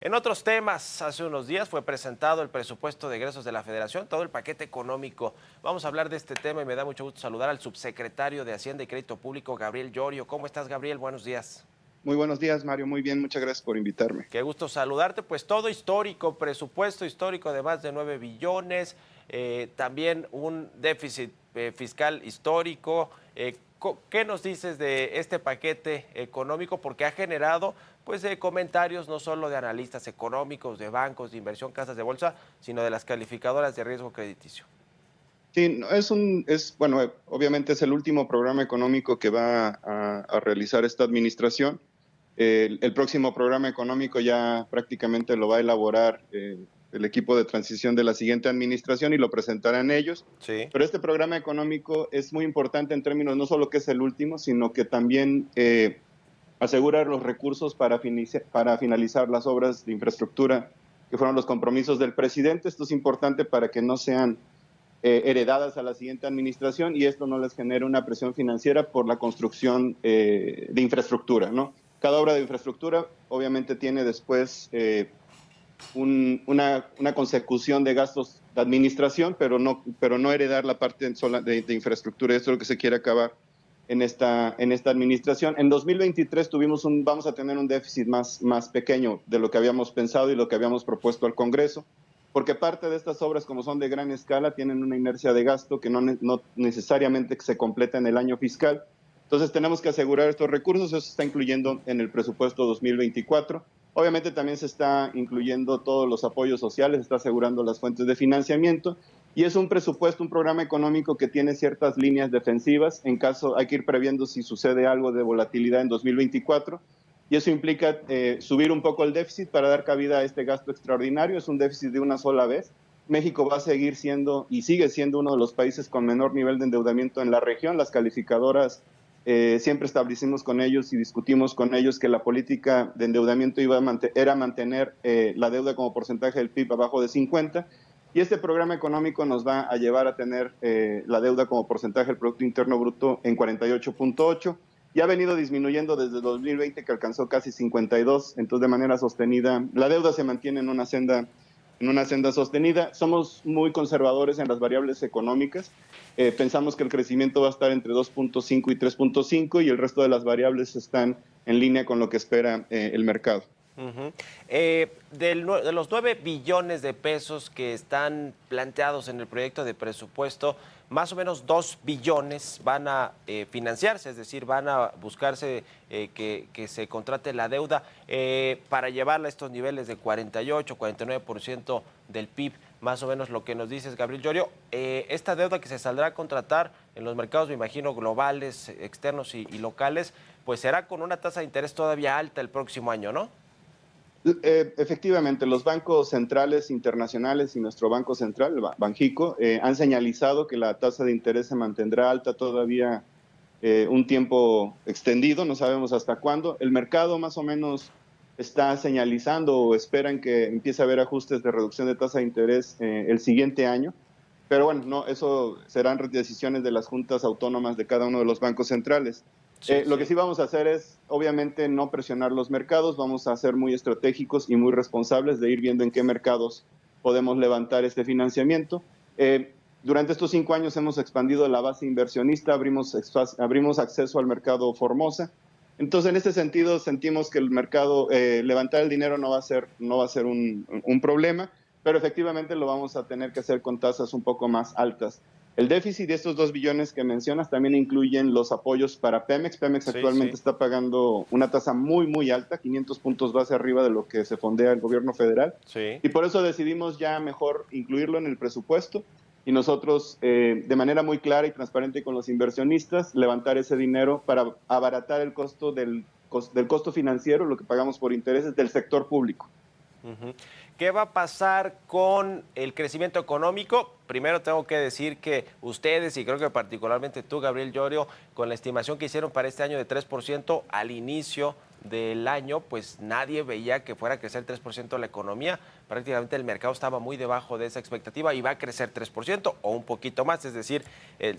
En otros temas, hace unos días fue presentado el presupuesto de egresos de la Federación, todo el paquete económico. Vamos a hablar de este tema y me da mucho gusto saludar al subsecretario de Hacienda y Crédito Público, Gabriel Llorio. ¿Cómo estás, Gabriel? Buenos días. Muy buenos días, Mario. Muy bien, muchas gracias por invitarme. Qué gusto saludarte. Pues todo histórico, presupuesto histórico de más de 9 billones, también un déficit fiscal histórico. ¿Qué nos dices de este paquete económico? Porque ha generado pues comentarios no solo de analistas económicos, de bancos, de inversión, casas de bolsa, sino de las calificadoras de riesgo crediticio. Sí, no, bueno, obviamente es el último programa económico que va a realizar esta administración. El próximo programa económico ya prácticamente lo va a elaborar el equipo de transición de la siguiente administración y lo presentarán ellos. Sí. Pero este programa económico es muy importante en términos no solo que es el último, sino que también asegurar los recursos para finalizar las obras de infraestructura que fueron los compromisos del presidente. Esto es importante para que no sean heredadas a la siguiente administración y esto no les genere una presión financiera por la construcción de infraestructura, ¿no? Cada obra de infraestructura obviamente tiene después una consecución de gastos de administración, pero no heredar la parte de infraestructura. Esto es lo que se quiere acabar en esta administración. En 2023 vamos a tener un déficit más pequeño de lo que habíamos pensado y lo que habíamos propuesto al Congreso, porque parte de estas obras, como son de gran escala, tienen una inercia de gasto que no necesariamente se completa en el año fiscal. Entonces tenemos que asegurar estos recursos, eso se está incluyendo en el presupuesto 2024. Obviamente también se está incluyendo todos los apoyos sociales, se está asegurando las fuentes de financiamiento y es un presupuesto, un programa económico que tiene ciertas líneas defensivas. En caso, hay que ir previendo si sucede algo de volatilidad en 2024 y eso implica subir un poco el déficit para dar cabida a este gasto extraordinario. Es un déficit de una sola vez. México va a seguir siendo y sigue siendo uno de los países con menor nivel de endeudamiento en la región. Las calificadoras siempre establecimos con ellos y discutimos con ellos que la política de endeudamiento era mantener la deuda como porcentaje del PIB abajo de 50, y este programa económico nos va a llevar a tener la deuda como porcentaje del Producto Interno Bruto en 48.8, y ha venido disminuyendo desde 2020, que alcanzó casi 52, entonces de manera sostenida la deuda se mantiene en una senda sostenida. Somos muy conservadores en las variables económicas. Pensamos que el crecimiento va a estar entre 2.5 y 3.5 y el resto de las variables están en línea con lo que espera el mercado. De los 9 billones de pesos que están planteados en el proyecto de presupuesto, más o menos 2 billones van a financiarse, es decir, van a buscarse que se contrate la deuda para llevarla a estos niveles de 48, 49% del PIB, más o menos lo que nos dices, Gabriel Llorio. Esta deuda que se saldrá a contratar en los mercados, me imagino, globales, externos y locales, pues será con una tasa de interés todavía alta el próximo año, ¿no? Efectivamente, los bancos centrales internacionales y nuestro Banco Central, el Banjico, han señalizado que la tasa de interés se mantendrá alta todavía un tiempo extendido, no sabemos hasta cuándo. El mercado más o menos está señalizando o esperan que empiece a haber ajustes de reducción de tasa de interés el siguiente año, pero bueno, no, eso serán decisiones de las juntas autónomas de cada uno de los bancos centrales. Lo que sí vamos a hacer es, obviamente, no presionar los mercados, vamos a ser muy estratégicos y muy responsables de ir viendo en qué mercados podemos levantar este financiamiento. Durante estos 5 años hemos expandido la base inversionista, abrimos acceso al mercado Formosa. Entonces, en este sentido, sentimos que el mercado, levantar el dinero no va a ser un problema, pero efectivamente lo vamos a tener que hacer con tasas un poco más altas. El déficit de estos 2 billones que mencionas también incluyen los apoyos para Pemex. Pemex actualmente está pagando una tasa muy alta, 500 puntos base arriba de lo que se fondea el gobierno federal. Sí. Y por eso decidimos ya mejor incluirlo en el presupuesto y nosotros, de manera muy clara y transparente con los inversionistas, levantar ese dinero para abaratar el costo del costo financiero, lo que pagamos por intereses del sector público. ¿Qué va a pasar con el crecimiento económico? Primero tengo que decir que ustedes, y creo que particularmente tú, Gabriel Llorio, con la estimación que hicieron para este año de 3% al inicio del año, pues nadie veía que fuera a crecer 3% la economía. Prácticamente el mercado estaba muy debajo de esa expectativa y va a crecer 3% o un poquito más. Es decir,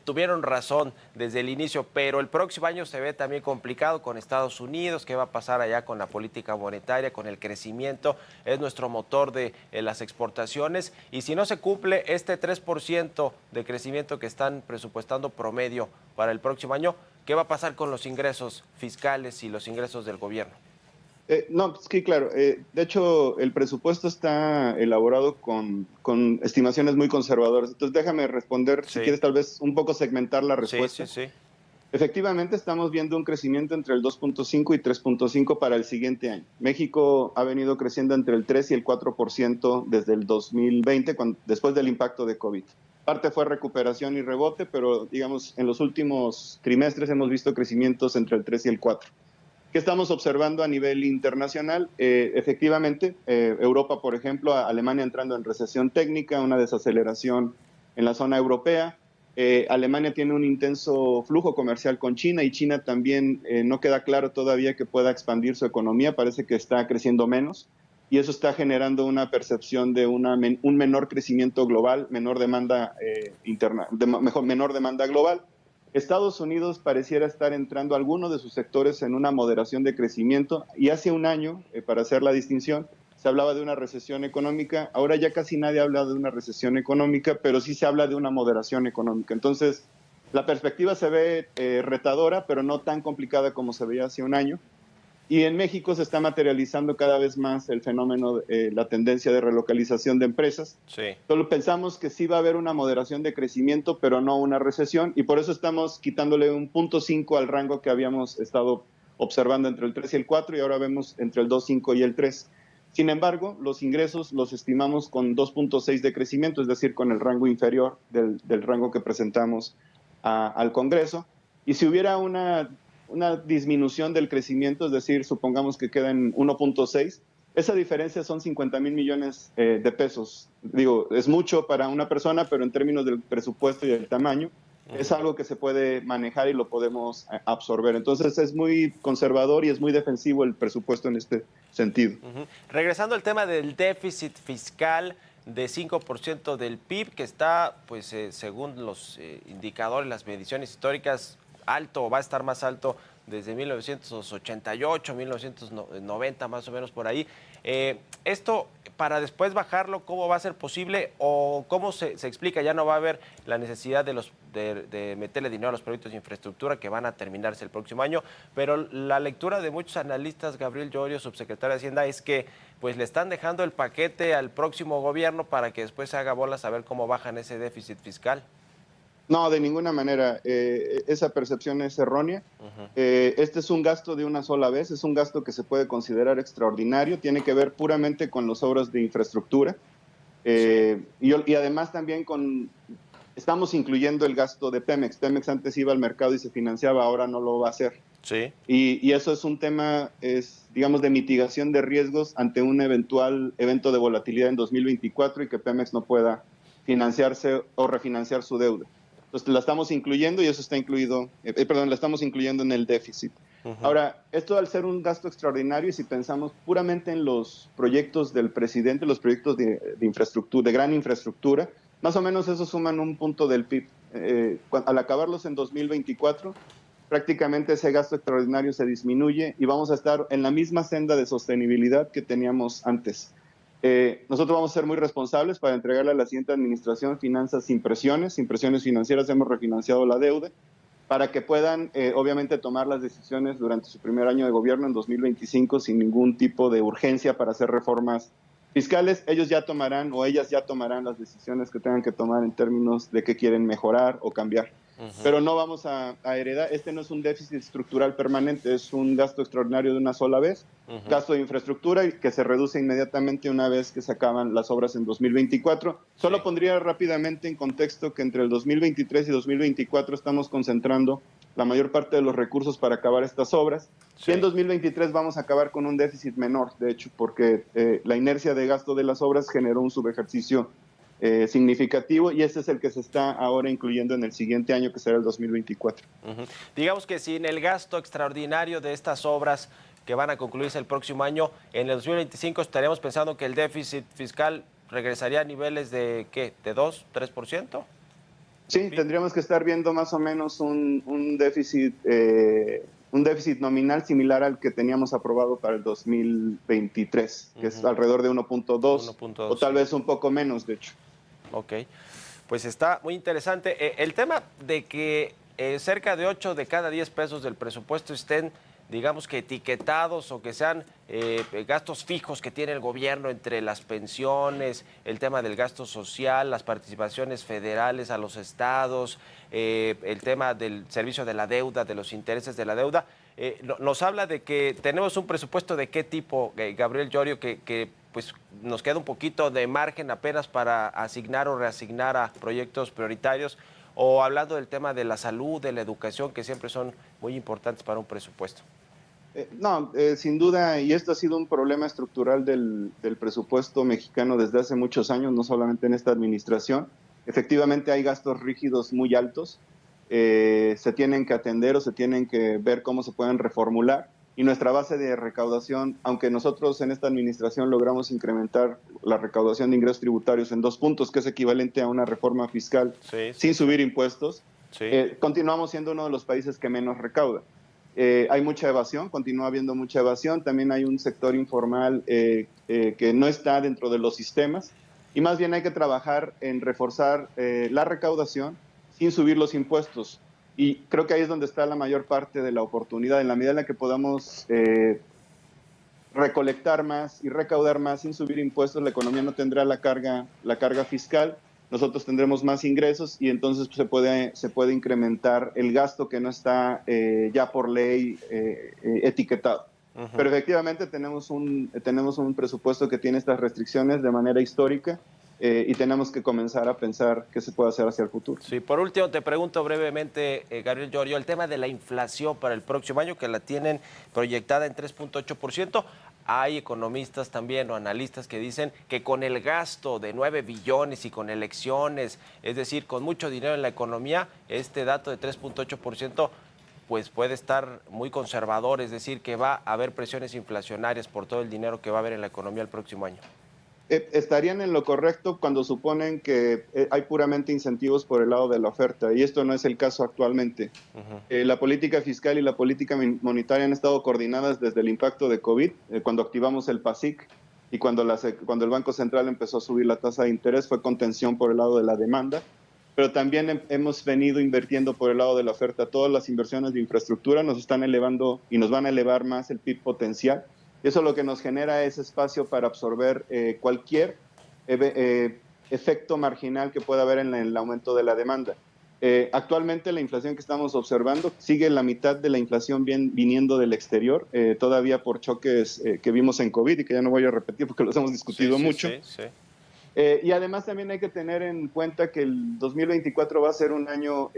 tuvieron razón desde el inicio, pero el próximo año se ve también complicado con Estados Unidos. ¿Qué va a pasar allá con la política monetaria, con el crecimiento? Es nuestro motor de las exportaciones. Y si no se cumple este 3% de crecimiento que están presupuestando promedio para el próximo año, ¿qué va a pasar con los ingresos fiscales y los ingresos del gobierno? No, sí, claro. De hecho, el presupuesto está elaborado con estimaciones muy conservadoras. Entonces, déjame responder, si Sí, quieres, tal vez un poco segmentar la sí, sí, respuesta. sí. Efectivamente, estamos viendo un crecimiento entre el 2.5 y 3.5 para el siguiente año. México ha venido creciendo entre el 3 y el 4% desde el 2020, después del impacto de COVID. Parte fue recuperación y rebote, pero digamos, en los últimos trimestres hemos visto crecimientos entre el 3 y el 4. ¿Qué estamos observando a nivel internacional? Efectivamente, Europa, por ejemplo, Alemania entrando en recesión técnica, una desaceleración en la zona europea. Alemania tiene un intenso flujo comercial con China y China también no queda claro todavía que pueda expandir su economía, parece que está creciendo menos y eso está generando una percepción de un menor crecimiento global, menor demanda menor demanda global. Estados Unidos pareciera estar entrando algunos de sus sectores en una moderación de crecimiento y hace un año, para hacer la distinción, se hablaba de una recesión económica, ahora ya casi nadie habla de una recesión económica, pero sí se habla de una moderación económica. Entonces, la perspectiva se ve retadora, pero no tan complicada como se veía hace un año. Y en México se está materializando cada vez más el fenómeno, la tendencia de relocalización de empresas. Sí. Solo pensamos que sí va a haber una moderación de crecimiento, pero no una recesión, y por eso estamos quitándole un 0.5 al rango que habíamos estado observando entre el 3 y el 4, y ahora vemos entre el 2.5 y el 3. Sin embargo, los ingresos los estimamos con 2.6 de crecimiento, es decir, con el rango inferior del rango que presentamos al Congreso. Y si hubiera una disminución del crecimiento, es decir, supongamos que queda en 1.6, esa diferencia son 50,000 millones de pesos. Digo, es mucho para una persona, pero en términos del presupuesto y del tamaño, es algo que se puede manejar y lo podemos absorber. Entonces es muy conservador y es muy defensivo el presupuesto en este sentido. Regresando al tema del déficit fiscal de 5% del PIB, que está, pues, según los indicadores, las mediciones históricas, alto, va a estar más alto desde 1988, 1990, más o menos por ahí. Esto, para después bajarlo, ¿cómo va a ser posible o cómo se explica? Ya no va a haber la necesidad de meterle dinero a los proyectos de infraestructura que van a terminarse el próximo año, pero la lectura de muchos analistas, Gabriel Llorio, subsecretario de Hacienda, es que pues le están dejando el paquete al próximo gobierno para que después se haga bolas a ver cómo bajan ese déficit fiscal. No, de ninguna manera. Esa percepción es errónea. Este es un gasto de una sola vez, es un gasto que se puede considerar extraordinario, tiene que ver puramente con las obras de infraestructura. Sí. Y además también estamos incluyendo el gasto de Pemex. Pemex antes iba al mercado y se financiaba, ahora no lo va a hacer. Sí. Y eso es un tema, digamos, de mitigación de riesgos ante un eventual evento de volatilidad en 2024 y que Pemex no pueda financiarse o refinanciar su deuda. Entonces la estamos incluyendo y eso está incluido, la estamos incluyendo en el déficit. Ahora, esto al ser un gasto extraordinario, y si pensamos puramente en los proyectos del presidente, los proyectos de infraestructura, de gran infraestructura, más o menos eso suman un punto del PIB. Al acabarlos en 2024, prácticamente ese gasto extraordinario se disminuye y vamos a estar en la misma senda de sostenibilidad que teníamos antes. Nosotros vamos a ser muy responsables para entregarle a la siguiente administración finanzas sin presiones financieras, hemos refinanciado la deuda, para que puedan, obviamente, tomar las decisiones durante su primer año de gobierno en 2025 sin ningún tipo de urgencia para hacer reformas fiscales. Ellos ya tomarán o ellas ya tomarán las decisiones que tengan que tomar en términos de qué quieren mejorar o cambiar. Pero no vamos a heredar, este no es un déficit estructural permanente, es un gasto extraordinario de una sola vez, gasto de infraestructura que se reduce inmediatamente una vez que se acaban las obras en 2024. Solo pondría rápidamente en contexto que entre el 2023 y 2024 estamos concentrando la mayor parte de los recursos para acabar estas obras. Sí. Y en 2023 vamos a acabar con un déficit menor, de hecho, porque la inercia de gasto de las obras generó un subejercicio significativo y ese es el que se está ahora incluyendo en el siguiente año, que será el 2024. Digamos que sin el gasto extraordinario de estas obras, que van a concluirse el próximo año. En el 2025 estaríamos pensando que el déficit fiscal regresaría a niveles de, ¿qué? ¿De 2, 3%? Sí, tendríamos que estar viendo más o menos un déficit nominal similar al que teníamos aprobado para el 2023, que es alrededor de 1.2 o tal vez un poco menos, de hecho. Ok, pues está muy interesante. El tema de que cerca de 8 de cada 10 pesos del presupuesto estén, digamos que etiquetados o que sean gastos fijos que tiene el gobierno entre las pensiones, el tema del gasto social, las participaciones federales a los estados, el tema del servicio de la deuda, de los intereses de la deuda. Nos habla de que tenemos un presupuesto de qué tipo, Gabriel Llorio, que pues nos queda un poquito de margen apenas para asignar o reasignar a proyectos prioritarios, o hablando del tema de la salud, de la educación, que siempre son muy importantes para un presupuesto. No, sin duda, y esto ha sido un problema estructural del presupuesto mexicano desde hace muchos años, no solamente en esta administración. Efectivamente hay gastos rígidos muy altos, se tienen que atender o se tienen que ver cómo se pueden reformular. Y nuestra base de recaudación, aunque nosotros en esta administración logramos incrementar la recaudación de ingresos tributarios en 2 puntos, que es equivalente a una reforma fiscal sin subir impuestos, continuamos siendo uno de los países que menos recauda. Hay mucha evasión, continúa habiendo mucha evasión, también hay un sector informal que no está dentro de los sistemas, y más bien hay que trabajar en reforzar la recaudación sin subir los impuestos. Y creo que ahí es donde está la mayor parte de la oportunidad. En la medida en la que podamos recolectar más y recaudar más sin subir impuestos, la economía no tendrá la carga fiscal, nosotros tendremos más ingresos y entonces se puede incrementar el gasto que no está ya por ley etiquetado. Pero efectivamente tenemos un presupuesto que tiene estas restricciones de manera histórica. Y tenemos que comenzar a pensar qué se puede hacer hacia el futuro. Sí, por último te pregunto brevemente, Gabriel Llorio, el tema de la inflación para el próximo año, que la tienen proyectada en 3.8%. Hay economistas también o analistas que dicen que con el gasto de 9 billones y con elecciones, es decir, con mucho dinero en la economía, este dato de 3.8% pues puede estar muy conservador, es decir, que va a haber presiones inflacionarias por todo el dinero que va a haber en la economía el próximo año. Estarían en lo correcto cuando suponen que hay puramente incentivos por el lado de la oferta, y esto no es el caso actualmente. La política fiscal y la política monetaria han estado coordinadas desde el impacto de COVID, cuando activamos el PASIC y cuando el Banco Central empezó a subir la tasa de interés, fue contención por el lado de la demanda, pero también hemos venido invirtiendo por el lado de la oferta. Todas las inversiones de infraestructura nos están elevando y nos van a elevar más el PIB potencial. Eso lo que nos genera es espacio para absorber cualquier efecto marginal que pueda haber en el aumento de la demanda. Actualmente la inflación que estamos observando sigue la mitad de la inflación viniendo del exterior, todavía por choques que vimos en COVID y que ya no voy a repetir porque los hemos discutido mucho. Y además también hay que tener en cuenta que el 2024 va a ser un año...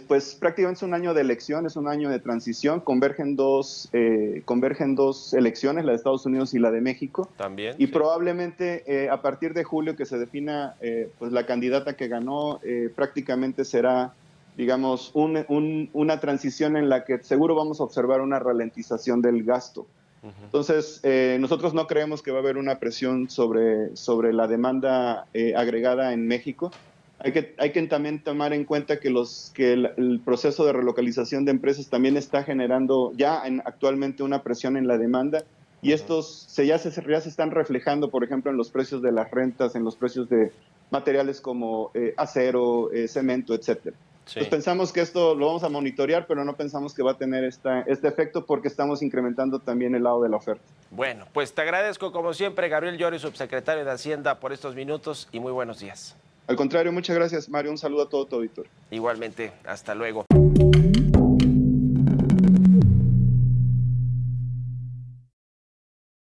pues prácticamente es un año de elección, es un año de transición, convergen dos elecciones, la de Estados Unidos y la de México. También. Y probablemente a partir de julio que se defina pues la candidata que ganó, prácticamente será, digamos, una transición en la que seguro vamos a observar una ralentización del gasto. Entonces, nosotros no creemos que va a haber una presión sobre la demanda agregada en México. Hay que también tomar en cuenta que el proceso de relocalización de empresas también está generando actualmente una presión en la demanda, y estos ya se están reflejando, por ejemplo, en los precios de las rentas, en los precios de materiales como acero, cemento, etcétera. Entonces pensamos que esto lo vamos a monitorear, pero no pensamos que va a tener este efecto porque estamos incrementando también el lado de la oferta. Bueno, pues te agradezco como siempre, Gabriel Llorio, subsecretario de Hacienda, por estos minutos y muy buenos días. Al contrario, muchas gracias, Mario. Un saludo a todo tu auditorio. Igualmente, hasta luego.